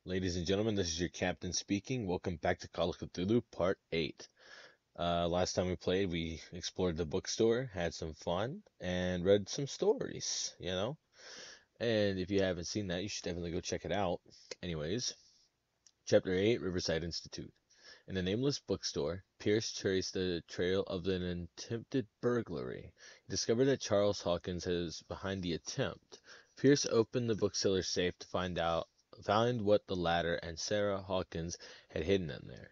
Ladies and gentlemen, this is your captain speaking. Welcome back to Call of Cthulhu Part 8. Last time we played, we explored the bookstore, had some fun, and read some stories. And if you haven't seen that, you should definitely go check it out. Anyways, Chapter 8, Riverside Institute. In a nameless bookstore, Pierce traced the trail of an attempted burglary. He discovered that Charles Hawkins was behind the attempt. Pierce opened the bookseller's safe to find what the latter and Sarah Hawkins had hidden in there.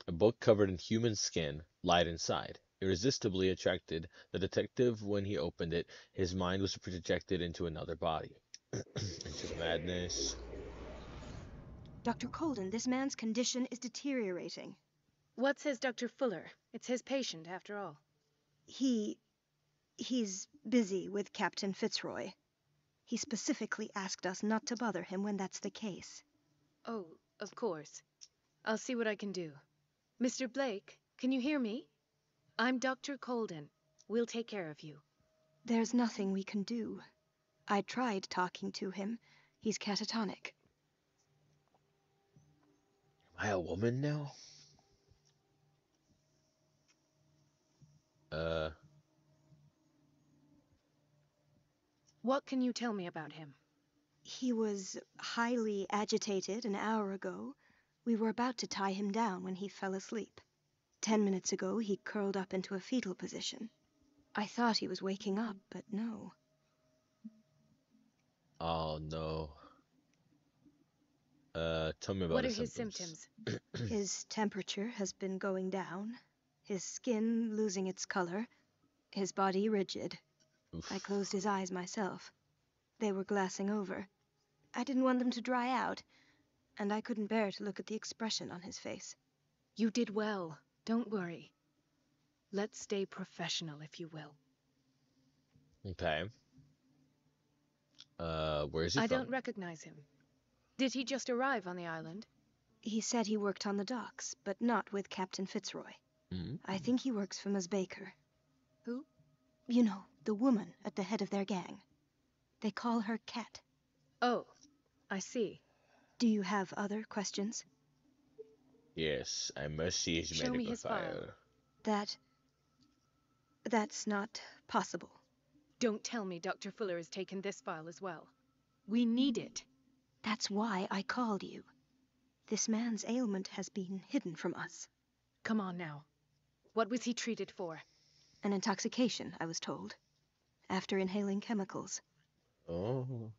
A book covered in human skin lied inside. Irresistibly attracted the detective when he opened it, his mind was projected into another body. Into madness. Dr. Colden, this man's condition is deteriorating. What says Dr. Fuller? It's his patient, after all. He's busy with Captain Fitzroy. He specifically asked us not to bother him when that's the case. Oh, of course. I'll see what I can do. Mr. Blake, can you hear me? I'm Dr. Colden. We'll take care of you. There's nothing we can do. I tried talking to him. He's catatonic. Am I a woman now? Uh, What can you tell me about him? He was highly agitated an hour ago. We were about to tie him down when he fell asleep. 10 minutes ago, he curled up into a fetal position. I thought he was waking up, but no. oh no. Tell me about What are his his symptoms. symptoms? His temperature has been going down, his skin losing its color, his body rigid. Oof. I closed his eyes myself. They were glassing over. I didn't want them to dry out, and I couldn't bear to look at the expression on his face. You did well. Don't worry. Let's stay professional, if you will. Okay. Where is he I from? don't recognize him. Did he just arrive on the island? He said he worked on the docks, but not with Captain Fitzroy. Hmm? I think he works for Miss Baker. Who? You know, the woman at the head of their gang. They call her Cat. Oh, I see. Do you have other questions? Yes, I must see his Show me medical his file. file. That's not possible. Don't tell me Dr. Fuller has taken this file as well. We need it. That's why I called you. This man's ailment has been hidden from us. Come on now. What was he treated for? An intoxication, I was told, after inhaling chemicals. Oh,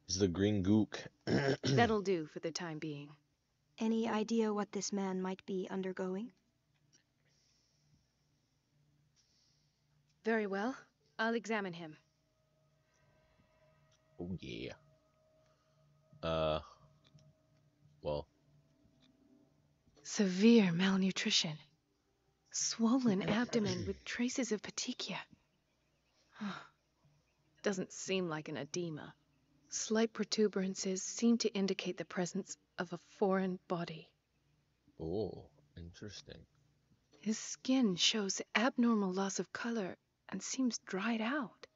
it's the green gook. That'll do for the time being. Any idea what this man might be undergoing? Very well. I'll examine him. Oh yeah. Uh, well, Severe malnutrition. Swollen abdomen with traces of petechia. Doesn't seem like an edema. Slight protuberances seem to indicate the presence of a foreign body. oh, interesting. His skin shows abnormal loss of color and seems dried out.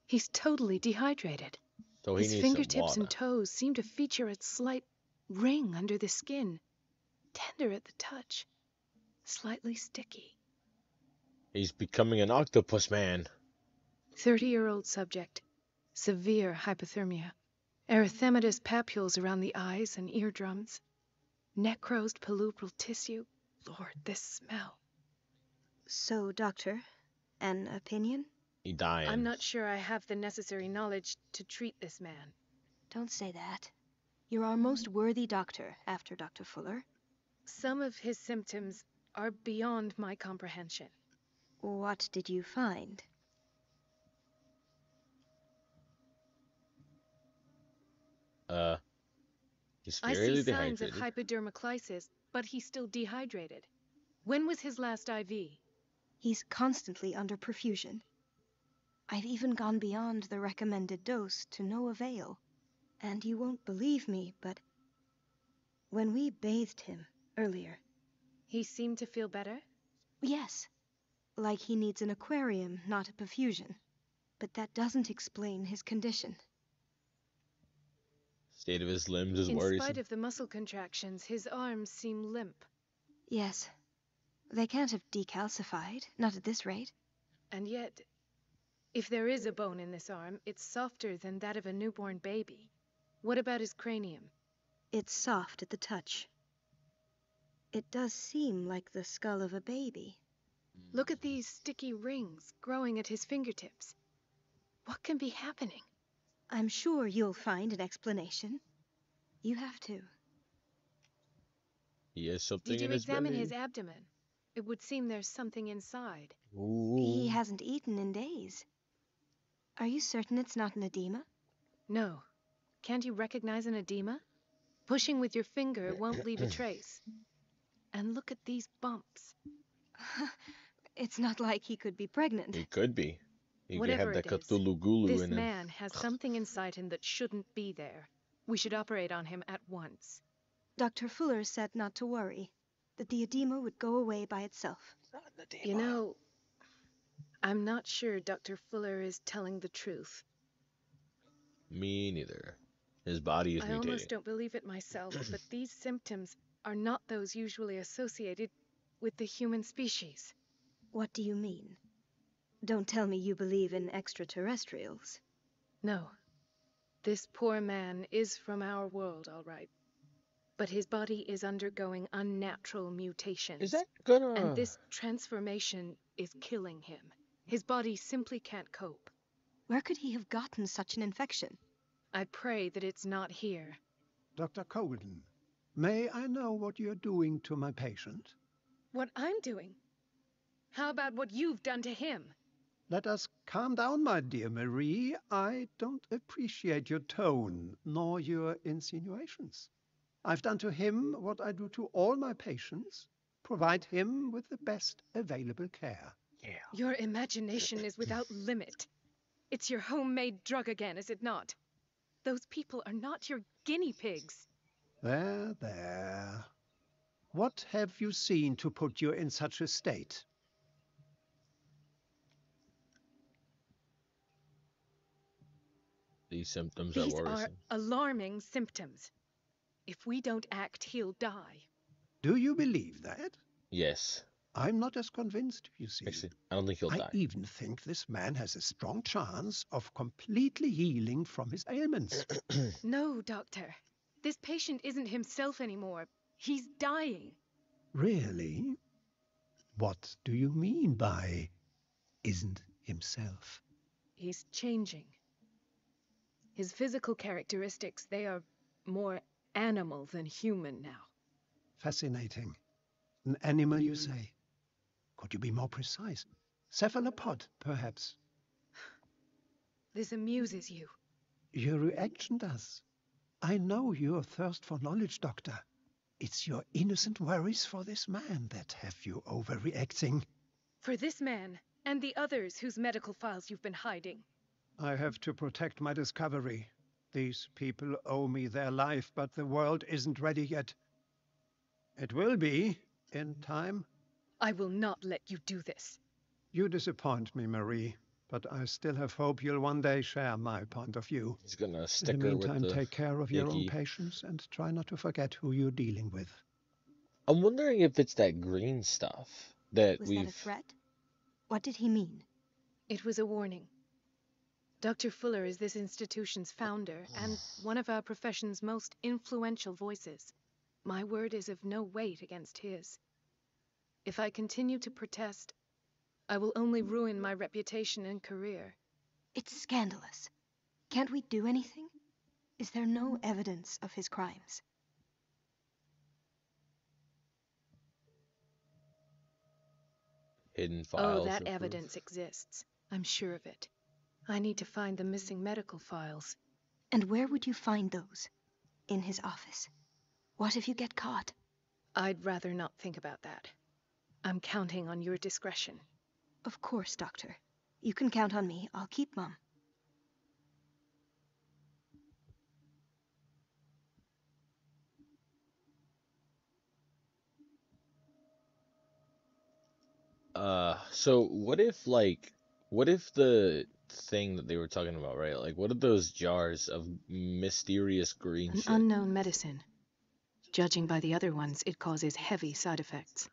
He's totally dehydrated. So he His needs some fingertips water. and toes seem to feature a slight ring under the skin, tender at the touch, slightly sticky. He's becoming an octopus man. 30-year-old subject, severe hypothermia, erythematous papules around the eyes and eardrums, necrosed palpebral tissue. Lord, this smell. So, doctor, an opinion? He dying. I'm not sure I have the necessary knowledge to treat this man. Don't say that. You're our most worthy doctor after Dr. Fuller. Some of his symptoms are beyond my comprehension. What did you find? He's I severely see signs of dehydrated. hypodermoclysis, but he's still dehydrated. When was his last IV? He's constantly under perfusion. I've even gone beyond the recommended dose to no avail. And you won't believe me, but when we bathed him earlier, He seemed to feel better? yes, like he needs an aquarium, not a perfusion. But that doesn't explain his condition. State of his limbs is In spite worrisome. of the muscle contractions, his arms seem limp. Yes, they can't have decalcified, not at this rate. And yet, if there is a bone in this arm, it's softer than that of a newborn baby. What about his cranium? It's soft at the touch. It does seem like the skull of a baby. Look at these sticky rings growing at his fingertips. What can be happening? I'm sure you'll find an explanation. You have to. He has something Did in you his examine his belly. abdomen? It would seem there's something inside. He Ooh. hasn't eaten in days. Are you certain it's not an edema? No. Can't you recognize an edema? Pushing with your finger won't leave a trace. And look at these bumps. It's not like he could be pregnant. He could be. He could have Whatever that it is, Cthulhu Gulu this in him. man has something inside him that shouldn't be there. We should operate on him at once. Dr. Fuller said not to worry, that the edema would go away by itself. You know, I'm not sure Dr. Fuller is telling the truth. Me neither. His body is I mutating. almost don't believe it myself, but these symptoms are not those usually associated with the human species. What do you mean? Don't tell me you believe in extraterrestrials. No, this poor man is from our world, all right. But his body is undergoing unnatural mutations. Is that gonna... And this transformation is killing him. His body simply can't cope. Where could he have gotten such an infection? I pray that it's not here. Dr. Colden, may I know what you're doing to my patient? What I'm doing? How about what you've done to him? Let us calm down, my dear Marie. I don't appreciate your tone, nor your insinuations. I've done to him what I do to all my patients, provide him with the best available care. Yeah. Your imagination is without limit. It's your homemade drug again, is it not? Those people are not your guinea pigs. There, there. What have you seen to put you in such a state? These symptoms are These are worrisome. alarming symptoms. If we don't act, he'll die. Do you believe that? Yes. I'm not as convinced, you see. Actually, I don't think he'll I die. even think this man has a strong chance of completely healing from his ailments. No, doctor. This patient isn't himself anymore. He's dying. Really? What do you mean by isn't himself? He's changing. His physical characteristics, they are more animal than human now. Fascinating. An animal, you say? Could you be more precise? Cephalopod, perhaps? This amuses you. Your reaction does. I know your thirst for knowledge, Doctor. It's your innocent worries for this man that have you overreacting. For this man, and the others whose medical files you've been hiding. I have to protect my discovery. These people owe me their life, but the world isn't ready yet. It will be, in time. I will not let you do this. You disappoint me, Marie, but I still have hope you'll one day share my point of view. He's gonna In stick the her with meantime, the take care of your own icky. patients and try not to forget who you're dealing with. I'm wondering if it's that green stuff that Was that a threat? What did he mean? It was a warning. Dr. Fuller is this institution's founder and one of our profession's most influential voices. My word is of no weight against his. If I continue to protest, I will only ruin my reputation and career. It's scandalous. Can't we do anything? Is there no evidence of his crimes? hidden Oh, files that of proof. evidence exists. I'm sure of it. I need to find the missing medical files. And where would you find those? In his office. What if you get caught? I'd rather not think about that. I'm counting on your discretion. Of course, Doctor. You can count on me. I'll keep mum. So what if the thing that they were talking about, right? Like, what are those jars of mysterious green An shit? unknown medicine. Judging by the other ones, it causes heavy side effects.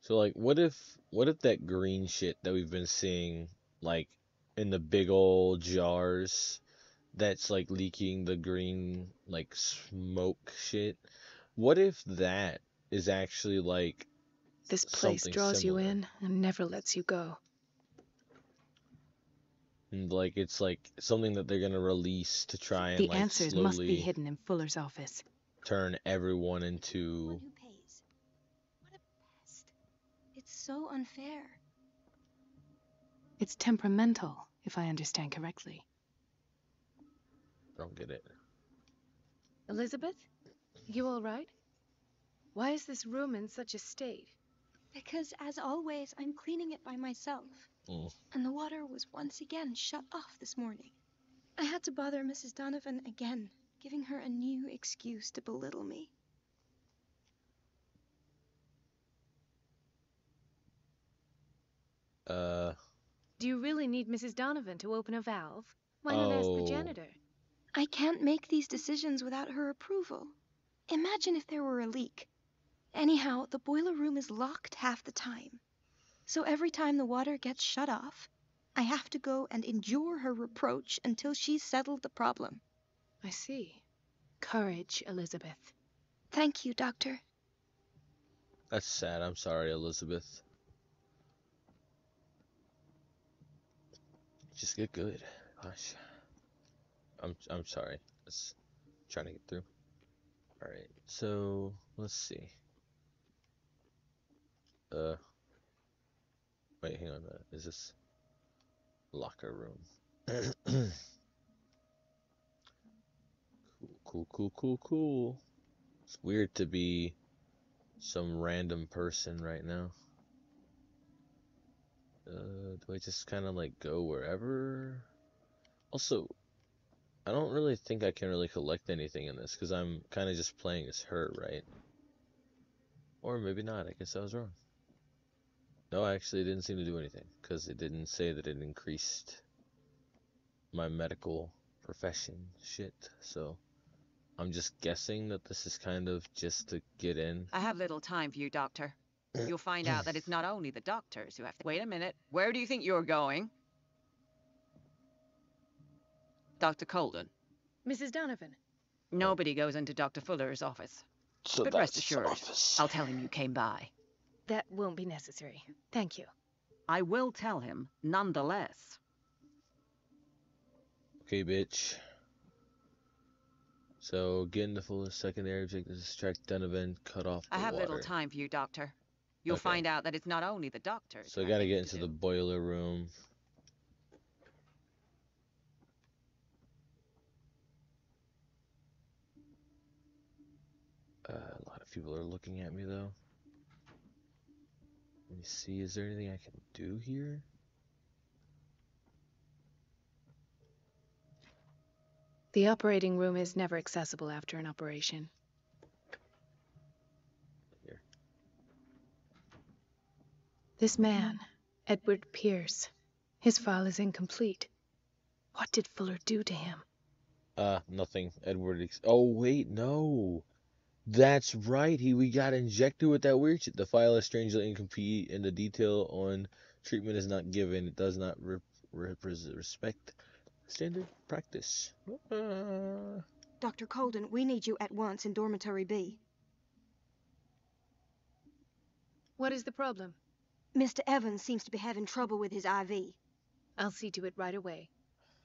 So, like, what if that green shit that we've been seeing, like, in the big old jars, that's like leaking the green, like, smoke shit? What if that is actually like This place something draws you similar? in and never lets you go. And like it's like something that they're gonna release to try and The like answers must be slowly hidden in Fuller's office. turn everyone One into. who pays. What a pest. It's so unfair. It's temperamental, if I understand correctly. I don't get it. Elizabeth? You all right? Why is this room in such a state? Because, as always, I'm cleaning it by myself. Mm. And the water was once again shut off this morning. I had to bother Mrs. Donovan again, giving her a new excuse to belittle me. Do you really need Mrs. Donovan to open a valve? Why not ask the Oh. janitor? I can't make these decisions without her approval. Imagine if there were a leak. Anyhow, the boiler room is locked half the time. So every time the water gets shut off, I have to go and endure her reproach until she's settled the problem. I see. Courage, Elizabeth. Thank you, Doctor. That's sad. I'm sorry, Elizabeth. Just get good. Gosh. I'm sorry. Let's trying to get through. All right. So let's see. Wait, hang on. Is this locker room? Cool. It's weird to be some random person right now. Do I just kind of like go wherever? Also, I don't really think I can really collect anything in this because I'm kind of just playing as her, right? Or maybe not. I guess I was wrong. No, actually, it didn't seem to do anything because it didn't say that it increased my medical profession shit. So I'm just guessing that this is kind of just to get in. I have little time for you, Doctor. You'll find out that it's not only the doctors who have to... Wait a minute. Where do you think you're going? Dr. Colden. Mrs. Donovan. Nobody goes into Dr. Fuller's office. So But rest that's the assured, office. I'll tell him you came by. That won't be necessary. Thank you. I will tell him, nonetheless. Okay, bitch. So, getting the fullest secondary objective to distract Donovan, cut off the I have water. little time for you, Doctor. You'll Okay. find out that it's not only the doctors So I who have gotta get things to into the do. boiler room. A lot of people are looking at me though. Let me see, is there anything I can do here? The operating room is never accessible after an operation. Here. This man, Edward Pierce, his file is incomplete. What did Fuller do to him? Nothing. Edward. Oh wait, no. That's right. We got injected with that weird shit. The file is strangely incomplete, and the detail on treatment is not given. It does not respect standard practice. Dr. Colden, we need you at once in Dormitory B. What is the problem? Mr. Evans seems to be having trouble with his IV. I'll see to it right away.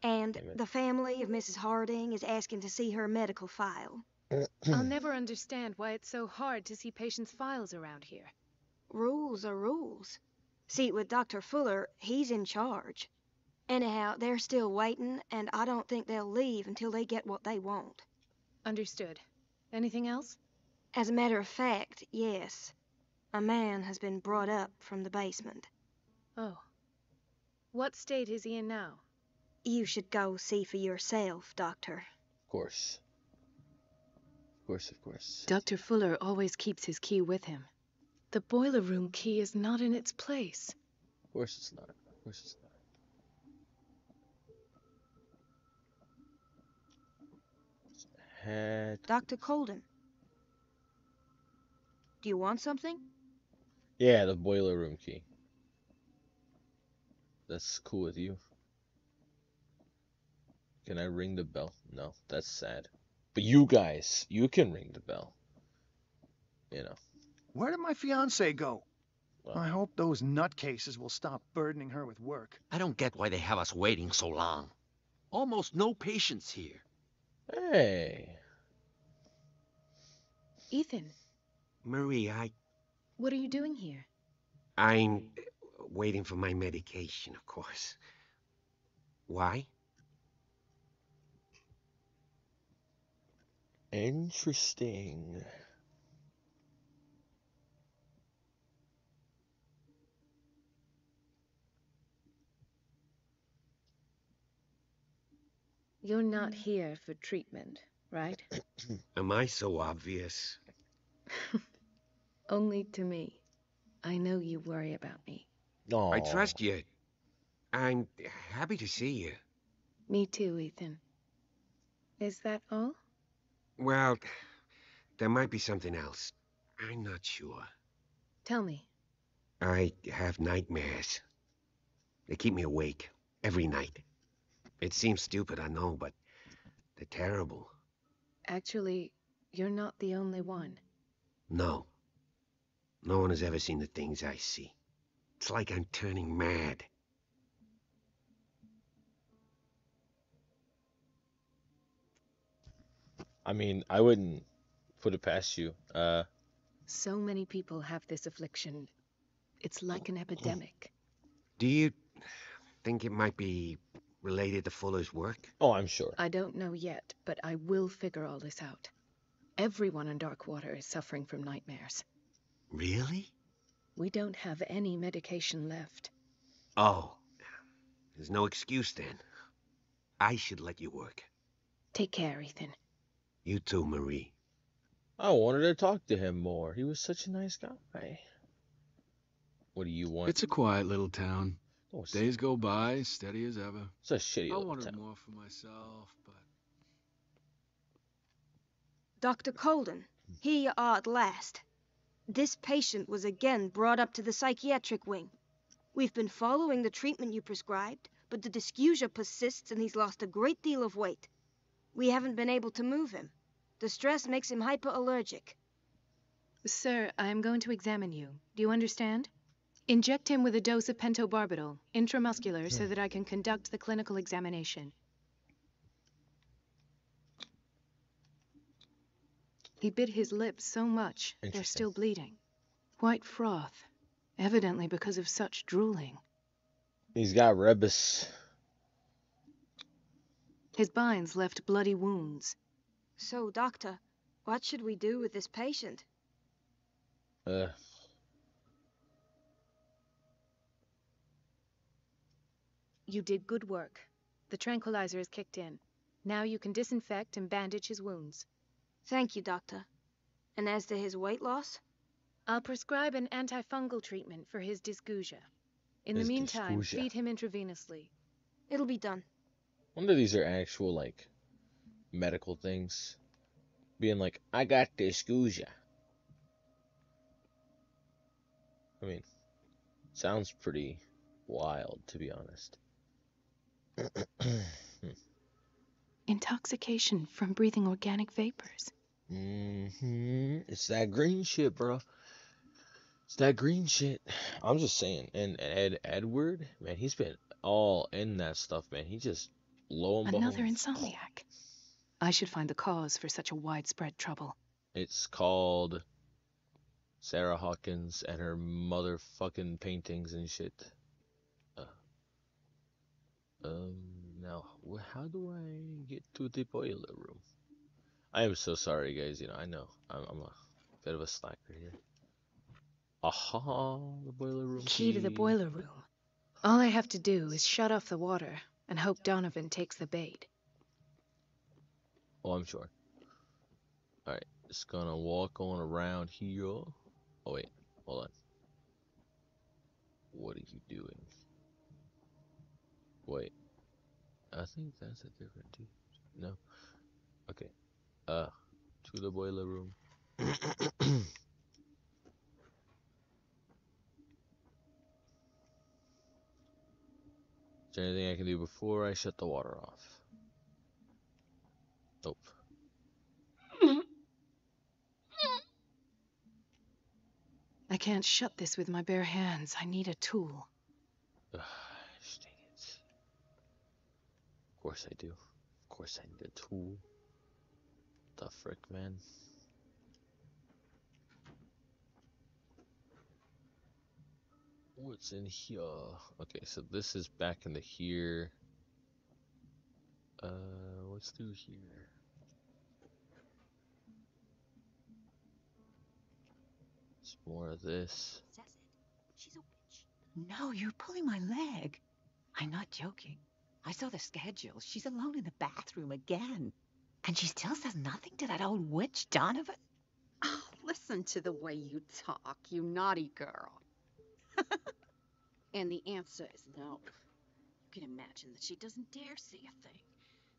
And Damn it. the family of Mrs. Harding is asking to see her medical file. I'll never understand why it's so hard to see patients' files around here. Rules are rules. See, with Dr. Fuller, he's in charge. Anyhow, they're still waiting, and I don't think they'll leave until they get what they want. Understood. Anything else? As a matter of fact, yes. A man has been brought up from the basement. Oh. What state is he in now? You should go see for yourself, Doctor. Of course. Of course. Dr. Fuller always keeps his key with him. The boiler room key is not in its place. Of course it's not. hat. Dr. Colden, do you want something? Yeah, the boiler room key. That's cool with you. Can I ring the bell? No, that's sad. But you guys, you can ring the bell. You know, Where did my fiancée go? well, I hope those nutcases will stop burdening her with work. I don't get why they have us waiting so long. Almost no patients here. hey. Ethan, Marie, what are you doing here? I'm waiting for my medication, of course. Why? Interesting. You're not here for treatment, right? Am I so obvious? Only to me. I know you worry about me. I Oh, trust you. I'm happy to see you. Me too, Ethan. Is that all? Well, there might be something else. I'm not sure. Tell me. I have nightmares. They keep me awake every night. It seems stupid, I know, but they're terrible. Actually, you're not the only one. No. No one has ever seen the things I see. It's like I'm turning mad. I mean, I wouldn't put it past you. So many people have this affliction. It's like an epidemic. Do you think it might be related to Fuller's work? Oh, I'm sure. I don't know yet, but I will figure all this out. Everyone in Darkwater is suffering from nightmares. Really? We don't have any medication left. Oh, there's no excuse then. I should let you work. Take care, Ethan. You too, Marie. I wanted to talk to him more. He was such a nice guy. What do you want? It's a quiet little town. Oh, it's Days go by, steady as ever. a shitty I little wanted town. more for myself, but Dr. Colden, here you are at last. This patient was again brought up to the psychiatric wing. We've been following the treatment you prescribed, but the dysgeusia persists and he's lost a great deal of weight. We haven't been able to move him. The stress makes him hyperallergic. Sir, I am going to examine you. Do you understand? Inject him with a dose of pentobarbital, intramuscular, so that I can conduct the clinical examination. He bit his lips so much, they're Interesting. still bleeding. White froth, evidently because of such drooling. He's got rebus. His binds left bloody wounds. So, doctor, what should we do with this patient? Uh, You did good work. The tranquilizer is kicked in. Now you can disinfect and bandage his wounds. Thank you, doctor. And as to his weight loss? I'll prescribe an antifungal treatment for his dysgeusia. In the His meantime, dysgeusia. feed him intravenously. It'll be done. wonder if these are actual, like, medical things. Being like, I got dysgeusia. I mean, sounds pretty wild, to be honest. Intoxication from breathing organic vapors. It's that green shit, bro. It's that green shit. I'm just saying. And Edward, man, he's been all in that stuff, man. He just, lo and behold. Another insomniac. I should find the cause for such a widespread trouble. It's called Sarah Hawkins and her motherfucking paintings and shit. Uh, now, how do I get to the boiler room? I am so sorry, guys. You know, I know I'm a bit of a slacker here. Aha, the boiler room Key to the boiler room. All I have to do is shut off the water and hope Donovan takes the bait. Oh, I'm sure. Alright, just gonna walk on around here. Oh, wait, hold on. What are you doing? Wait, I think that's a different dude. No? Okay. Uh, to the boiler room. Is there anything I can do before I shut the water off? Nope. I can't shut this with my bare hands. I need a tool. Ugh, dang it. Of course I do. Of course I need a tool. The frick, man. What's in here? Okay, so this is back into here. What's through here? It's more of this. Says it. She's a witch. No, you're pulling my leg. I'm not joking. I saw the schedule. She's alone in the bathroom again. And she still says nothing to that old witch, Donovan. Oh, listen to the way you talk, you naughty girl. And the answer is no. You can imagine that she doesn't dare see a thing.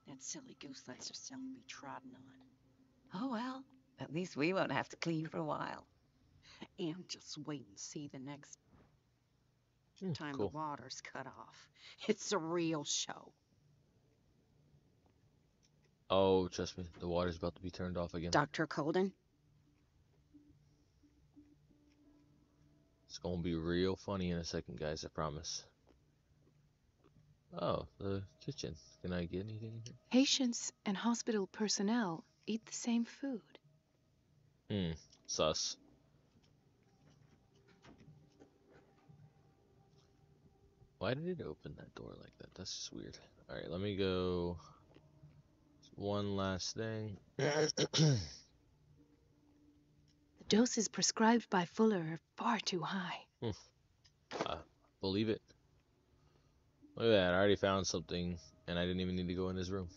That silly goose lets herself be trodden on. Oh, well, at least we won't have to clean for a while. And just wait and see the next time Cool. the water's cut off. It's a real show. Oh, trust me, the water's about to be turned off again. Dr. Colden? It's gonna be real funny in a second, guys, I promise. Oh, the kitchen. Can I get anything in here? Patients and hospital personnel eat the same food. Sus. Why did it open that door like that? That's just weird. Alright, let me go. One last thing. The doses prescribed by Fuller are far too high. Believe it. Look at that, I already found something, and I didn't even need to go in his room.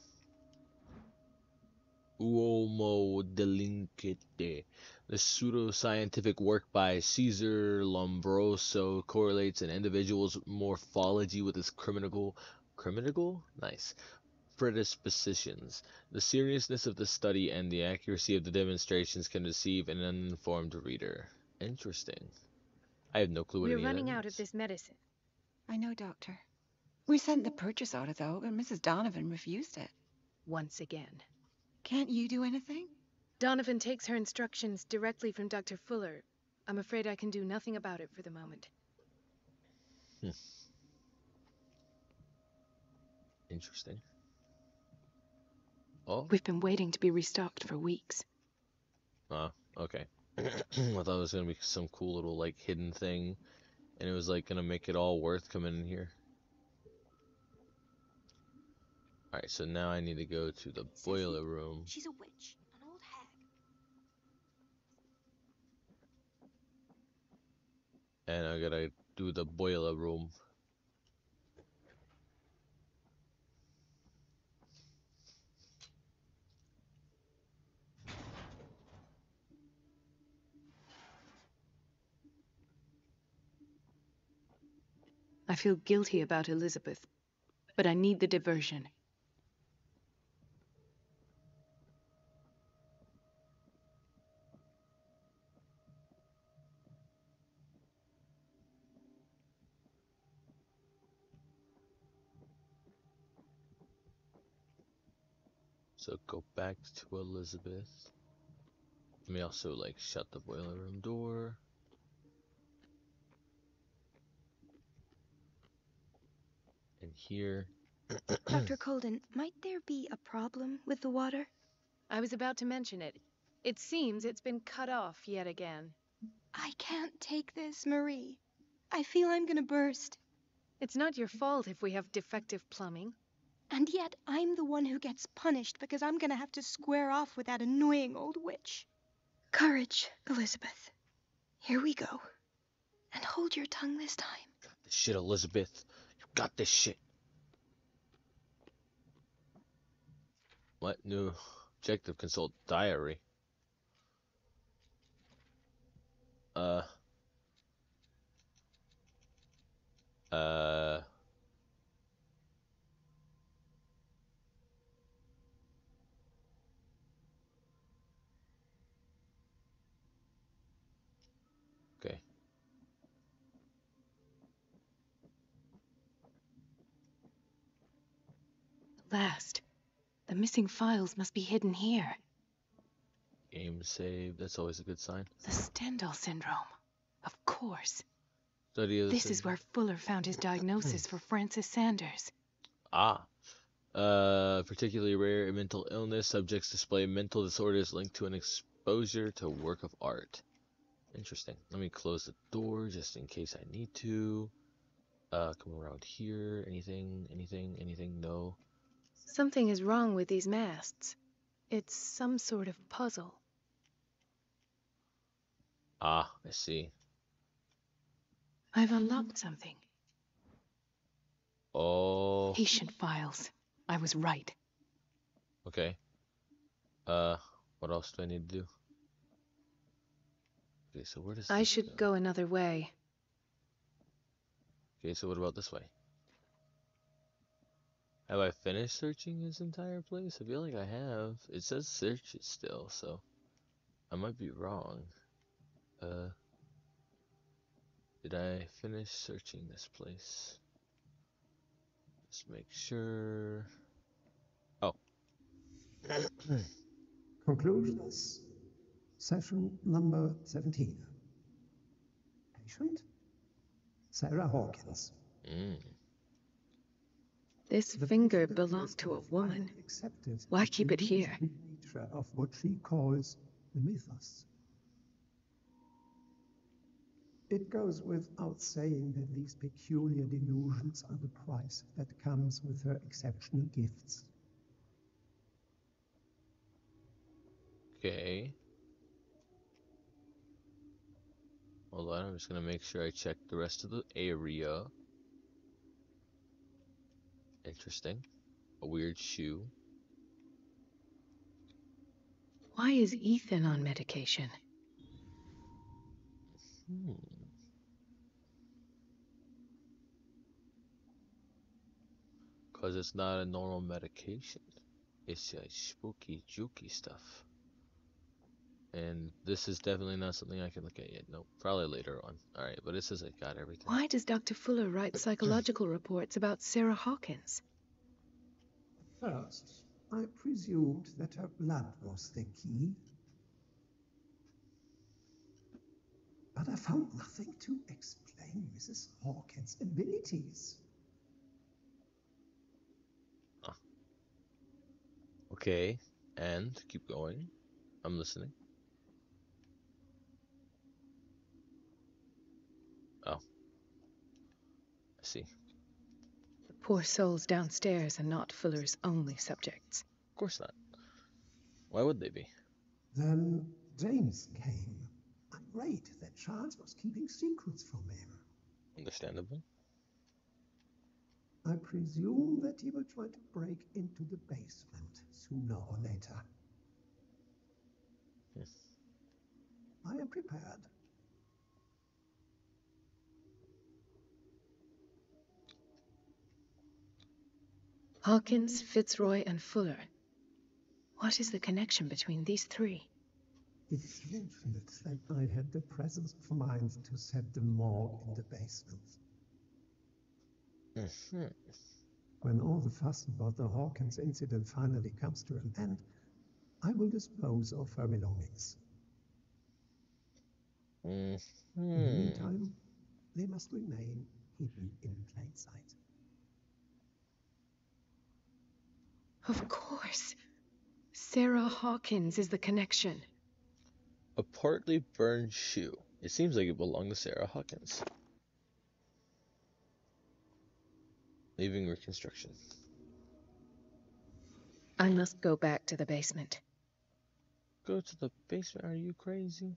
Uomo delinquente. The pseudoscientific work by Caesar Lombroso correlates an individual's morphology with his criminal, nice, predispositions. The seriousness of the study and the accuracy of the demonstrations can deceive an uninformed reader. Interesting. I have no clue what We're any of that running out of means. this medicine. I know, Doctor. We sent the purchase order, though, and Mrs. Donovan refused it. Once again. Can't you do anything? Donovan takes her instructions directly from Dr. Fuller. I'm afraid I can do nothing about it for the moment. Interesting. Oh, We've been waiting to be restocked for weeks. okay. I thought it was gonna be some cool little like hidden thing, and it was like gonna make it all worth coming in here. Alright, so now I need to go to the boiler room. She's a witch, an old hag. And I gotta do the boiler room. I feel guilty about Elizabeth, but I need the diversion. So go back to Elizabeth. Let me also like shut the boiler room door. And here. Dr. Colden, might there be a problem with the water? I was about to mention it. It seems it's been cut off yet again. I can't take this, Marie. I feel I'm gonna burst. It's not your fault if we have defective plumbing. And yet I'm the one who gets punished because I'm gonna have to square off with that annoying old witch. Courage, Elizabeth. Here we go. And hold your tongue this time. Got this shit, Elizabeth. You got this shit. What new objective? Consult diary. Uh. last. The missing files must be hidden here. Game save. That's always a good sign. The Stendhal syndrome. Of course. Study of the This is where Fuller found his diagnosis for Francis Sanders. Ah. Particularly rare mental illness. Subjects display mental disorders linked to an exposure to work of art. Interesting. Let me close the door just in case I need to. Come around here. Anything? No. Something is wrong with these masts. It's some sort of puzzle. Ah, I see. I've unlocked something. Oh. Patient files. I was right. Okay. What else do I need to do? Okay, so where does I this should go another way. Okay, so what about this way? Have I finished searching this entire place? I feel like I have. It says search it still, so I might be wrong. Did I finish searching this place? Just make sure. Oh. Conclusions. Session number 17. Patient? Sarah Hawkins. This The finger patient belonged appears to a have woman. finally accepted Why the keep it here? illusory nature of what she calls the mythos. It goes without saying that these peculiar delusions are the price that comes with her exceptional gifts. Okay. Hold on, I'm just gonna make sure I check the rest of the area. Interesting. A weird shoe. Why is Ethan on medication? Cause it's not a normal medication. It's like spooky, jooky stuff. And this is definitely not something I can look at yet. Nope, probably later on. Alright, but it says I got everything. Why does Dr. Fuller write psychological reports about Sarah Hawkins? First, I presumed that her blood was the key. But I found nothing to explain Mrs. Hawkins' abilities. Okay, and keep going. I'm listening. Oh, I see. The poor souls downstairs are not Fuller's only subjects. Of course not. Why would they be? Then James came. I'm worried that Charles was keeping secrets from him. Understandable. I presume that he will try to break into the basement sooner or later. I am prepared. Hawkins, Fitzroy, and Fuller. What is the connection between these three? It's fortunate that I had the presence of mind to set the morgue in the basement. When all the fuss about the Hawkins incident finally comes to an end, I will dispose of her belongings. In the meantime, they must remain hidden in plain sight. Of course. Sarah Hawkins is the connection. A partly burned shoe. It seems like it belonged to Sarah Hawkins. Leaving reconstruction. I must go back to the basement. Go to the basement? Are you crazy?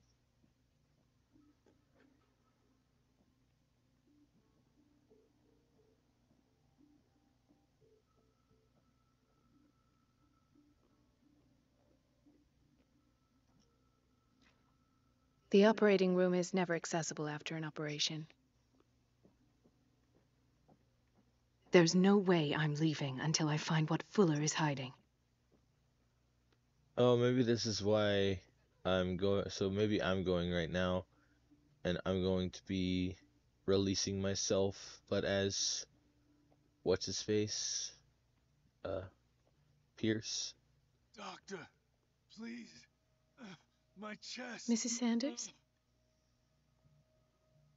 The operating room is never accessible after an operation. There's no way I'm leaving until I find what Fuller is hiding. Oh, maybe this is why I'm going. So maybe I'm going right now, and I'm going to be releasing myself, but as what's his face? Pierce. Doctor, please. My chest. Mrs. Sanders?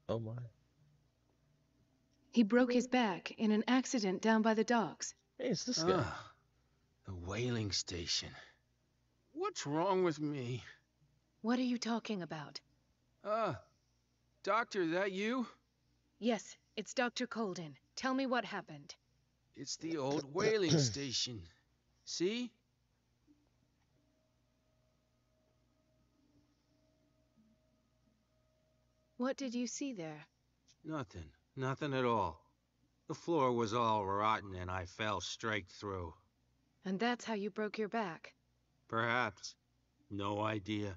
Oh my. He broke his back in an accident down by the docks. Hey, it's this guy. The whaling station. What's wrong with me? What are you talking about? Doctor, that you? Yes, it's Dr. Colden. Tell me what happened. It's the old whaling station. See? What did you see there? Nothing. Nothing at all. The floor was all rotten and I fell straight through. And that's how you broke your back? Perhaps. No idea.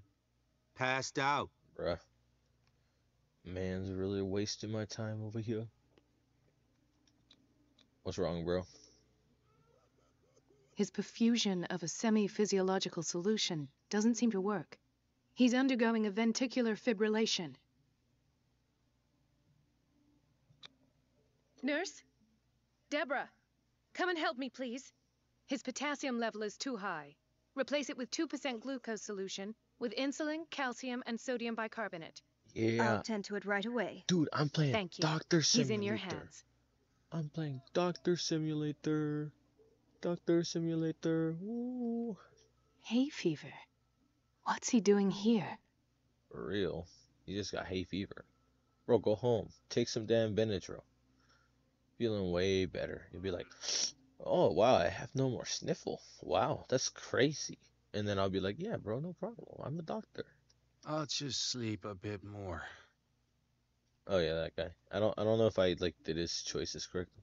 Passed out. Bruh. Man's really wasting my time over here. What's wrong, bro? His perfusion of a semi-physiological solution doesn't seem to work. He's undergoing a ventricular fibrillation. Nurse? Deborah, come and help me, please. His potassium level is too high. Replace it with 2% glucose solution with insulin, calcium, and sodium bicarbonate. Yeah. I'll tend to it right away. Dude, I'm playing Thank you. Doctor He's Simulator. in your hands. I'm playing Doctor Simulator. Doctor Simulator. Woo. Hay fever. What's he doing here? For real. You just got hay fever. Bro, go home. Take some damn Benadryl. Feeling way better. You'll be like, oh, wow, I have no more sniffle. Wow, that's crazy. And then I'll be like, yeah, bro, no problem. I'm a doctor. I'll just sleep a bit more. Oh yeah, that guy. I don't know if I like did his choices correctly.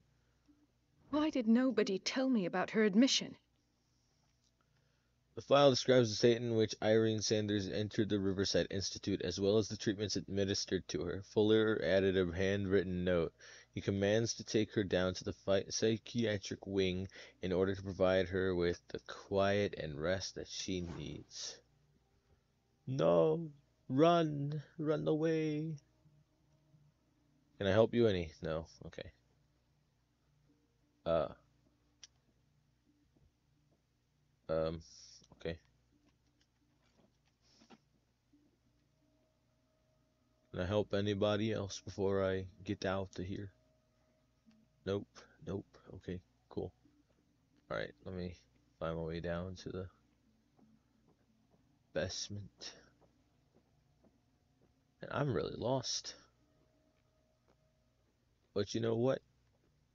Why did nobody tell me about her admission? The file describes the state in which Irene Sanders entered the Riverside Institute, as well as the treatments administered to her. Fuller added a handwritten note. He commands to take her down to the psychiatric wing in order to provide her with the quiet and rest that she needs. No! Run! Run away! Can I help you any? No? Okay. Okay. Can I help anybody else before I get out of here? Nope. Nope. Okay, cool. Alright, let me find my way down to the basement. And I'm really lost. But you know what?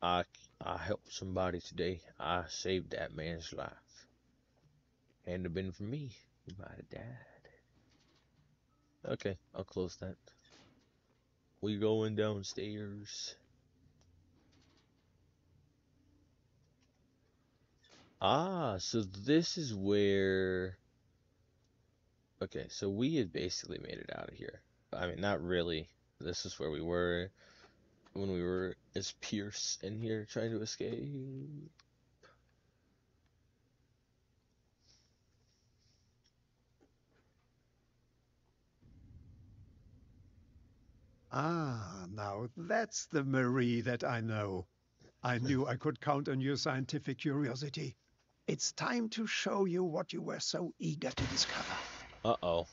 I helped somebody today. I saved that man's life. Hadn't have been for me, he might have died. Okay, I'll close that. We going downstairs. Ah, so this is where... Okay, so we had basically made it out of here. I mean, not really. This is where we were when we were as Pierce in here trying to escape. Ah, now that's the Marie that I know. I knew I could count on your scientific curiosity. It's time to show you what you were so eager to discover. Uh-oh.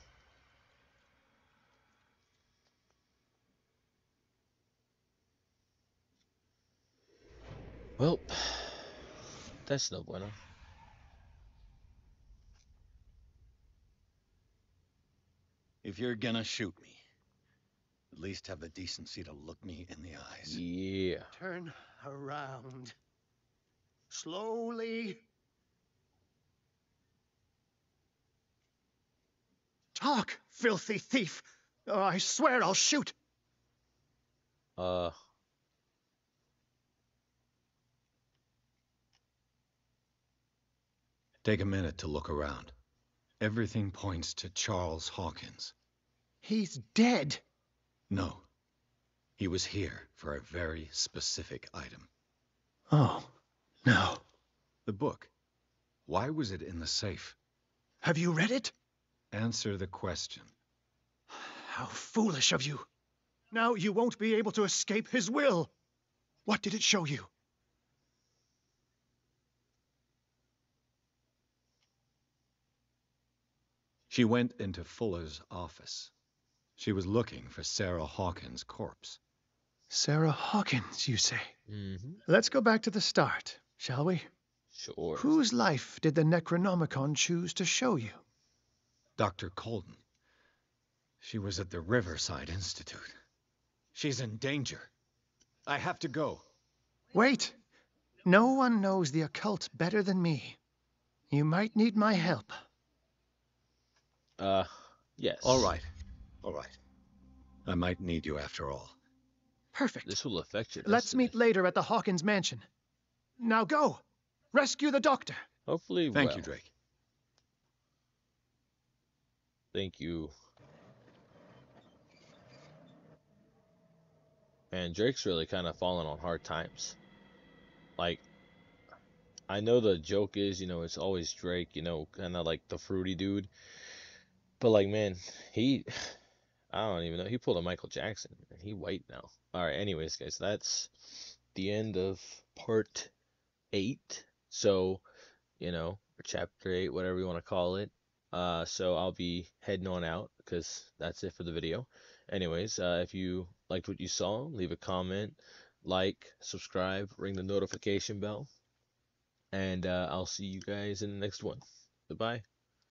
Well, that's no bueno. If you're gonna shoot me, at least have the decency to look me in the eyes. Yeah. Turn around. Slowly. Talk, filthy thief! Oh, I swear I'll shoot! Take a minute to look around. Everything points to Charles Hawkins. He's dead! No. He was here for a very specific item. Oh, no. The book. Why was it in the safe? Have you read it? Answer the question. How foolish of you. Now you won't be able to escape his will. What did it show you? She went into Fuller's office. She was looking for Sarah Hawkins' corpse. Sarah Hawkins, you say? Mm-hmm. Let's go back to the start, shall we? Sure. Whose life did the Necronomicon choose to show you? Dr. Colden. She was at the Riverside Institute. She's in danger. I have to go. Wait! No one knows the occult better than me. You might need my help. Yes. All right. All right. I might need you after all. Perfect. This will affect your Let's destiny. meet later at the Hawkins mansion. Now go! Rescue the doctor! Hopefully, Thank you, Drake. Thank you. And Drake's really kind of fallen on hard times. Like, I know the joke is, it's always Drake, kind of like the fruity dude. But like, man, I don't even know. He pulled a Michael Jackson, and he white now. All right, anyways, guys, that's the end of part 8. So, or chapter 8, whatever you want to call it. So I'll be heading on out because that's it for the video. Anyways, if you liked what you saw, leave a comment, like, subscribe, ring the notification bell, and I'll see you guys in the next one. Goodbye.